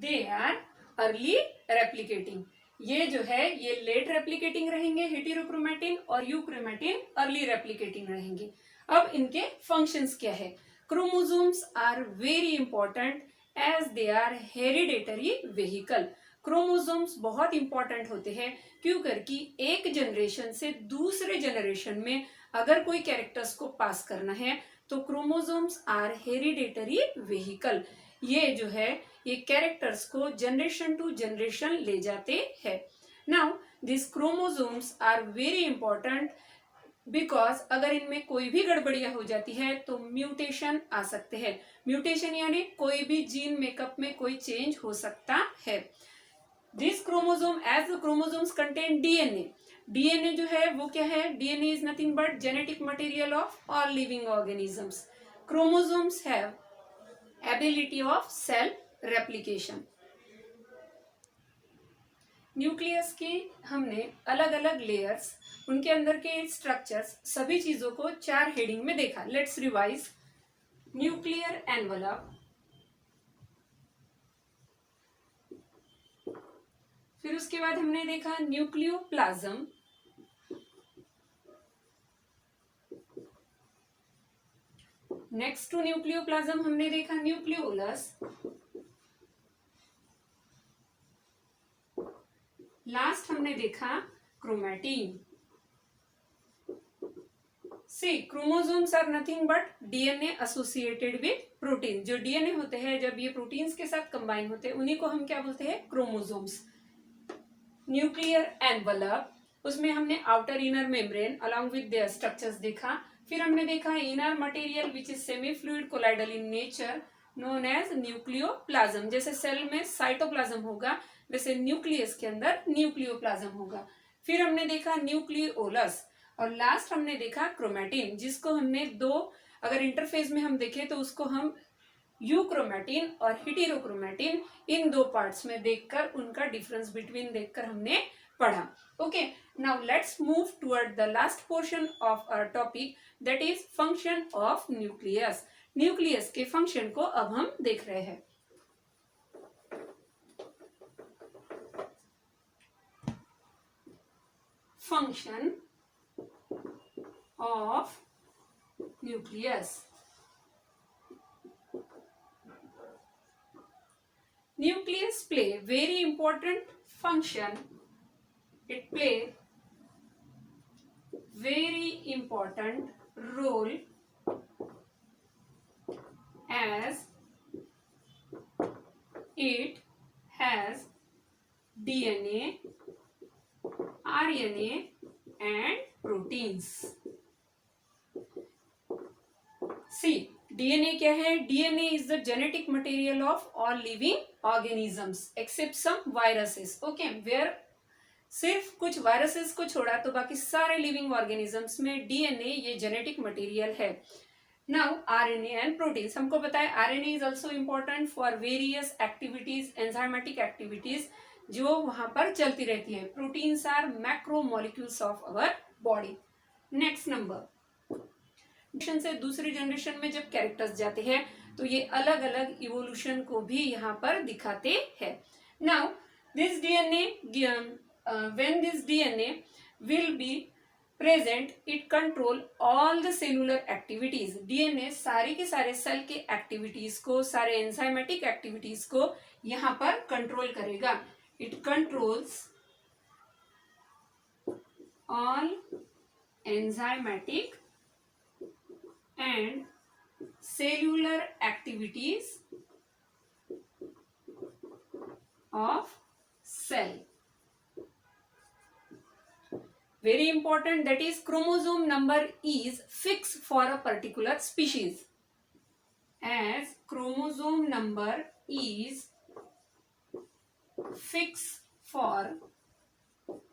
They are early replicating. ये जो है ये लेट रेप्लिकेटिंग रहेंगे हेटेरोक्रोमैटिन, और यूक्रोमैटिन अर्ली रेप्लिकेटिंग रहेंगे। अब इनके फंक्शंस क्या है? Chromosomes are very important as they are hereditary vehicle. Chromosomes बहुत इंपॉर्टेंट होते हैं, क्यों करके एक जनरेशन से दूसरे जनरेशन में अगर कोई कैरेक्टर्स को पास करना है तो क्रोमोसोम्स आर हेरिडेटरी व्हीकल। ये जो है ये कैरेक्टर्स को जनरेशन टू जनरेशन ले जाते हैं। Now this chromosomes are very important because अगर इनमें कोई भी गड़बड़ियां हो जाती है तो म्यूटेशन आ सकते हैं। म्यूटेशन यानी कोई भी जीन मेकअप में कोई चेंज हो सकता है। This chromosome as the chromosomes contain DNA. DNA जो है वो क्या है? DNA is nothing but genetic material of all living organisms. Chromosomes have ability of cell replication. Nucleus के हमने अलग अलग लेयर्स, उनके अंदर के स्ट्रक्चर्स, सभी चीजों को 4 हेडिंग में देखा। Let's revise. न्यूक्लियर एनवलप, फिर उसके बाद हमने देखा न्यूक्लियोप्लाज्म, नेक्स्ट टू न्यूक्लियोप्लाज्म हमने देखा न्यूक्लियोलस, लास्ट हमने देखा chromatin. See chromosomes are nothing but DNA associated with protein. जो डीएनए होते हैं जब ये प्रोटीन्स के साथ कंबाइन होते हैं उन्हीं को हम क्या बोलते हैं? क्रोमोसोम्स। न्यूक्लियर एनवलप, उसमें हमने outer inner membrane along with their structures देखा। फिर हमने देखा inner material which is semi fluid colloidal in nature known as nucleoplasm. जैसे सेल में साइटोप्लाज्म होगा वैसे न्यूक्लियस के अंदर न्यूक्लियोप्लाज्म होगा। फिर हमने देखा न्यूक्लियोलस, और लास्ट हमने देखा क्रोमैटिन, जिसको हमने दो, अगर इंटरफेज में हम देखें तो उसको हम यूक्रोमैटिन और हेटेरोक्रोमैटिन इन 2 पार्ट्स में देखकर उनका डिफरेंस बिटवीन देखकर हमने पढ़ा। Okay, now let's move toward the last portion of our topic, that is function of nucleus. Nucleus के फंक्शन को अब हम देख रहे हैं। Function of nucleus. Nucleus play very important function. It play very important role as it has DNA, RNA and proteins. See, DNA क्या है? DNA is the genetic material of all living organisms except some viruses. Okay, where सिर्फ कुछ viruses को छोड़ा तो बाकी सारे living organisms में डीएनए ये जेनेटिक मटेरियल है। नाउ आरएनए एंड प्रोटीन्स, हमको पता है RNA is also important for various activities, enzymatic activities जो वहां पर चलती रहती है। Proteins are macro molecules of our body. Next number, से दूसरी जनरेशन में जब कैरेक्टर्स जाते हैं तो ये अलग अलग इवोल्यूशन को भी यहाँ पर दिखाते हैं। Now this DNA, when this DNA will be present it control all the cellular activities. DNA सारी के सारे सेल के एक्टिविटीज को, सारे एंजाइमेटिक एक्टिविटीज को यहाँ पर कंट्रोल करेगा। It controls all enzymatic and cellular activities of cell. Very important, that is chromosome number is fixed for a particular species. As chromosome number is fixed for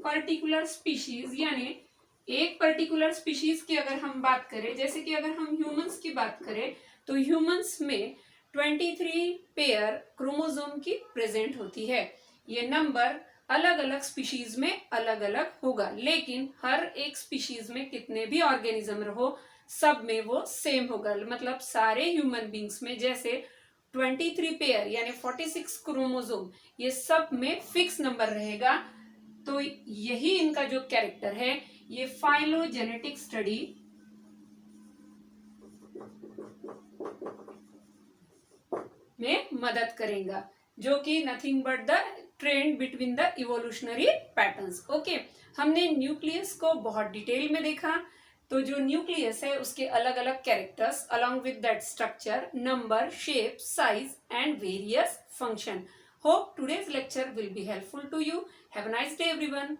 particular species, यानी एक particular species की अगर हम बात करें, जैसे कि अगर हम ह्यूमंस की बात करें तो ह्यूमंस में 23 पेयर क्रोमोसोम की प्रेजेंट होती है। ये नंबर अलग अलग स्पीशीज में अलग अलग होगा, लेकिन हर एक स्पीशीज में कितने भी ऑर्गेनिज्म रहो सब में वो सेम होगा। मतलब सारे ह्यूमन बींग्स में जैसे 23 पेयर यानी 46 क्रोमोसोम, ये सब में फिक्स नंबर रहेगा। तो यही इनका जो कैरेक्टर है ये फाइलोजेनेटिक स्टडी में मदद करेगा, जो कि nothing but the trend between the evolutionary patterns. Okay, हमने न्यूक्लियस को बहुत डिटेल में देखा। तो जो न्यूक्लियस है उसके अलग अलग characters along with that structure, number, shape, size and various function. Hope today's lecture will be helpful to you. Have a nice day everyone.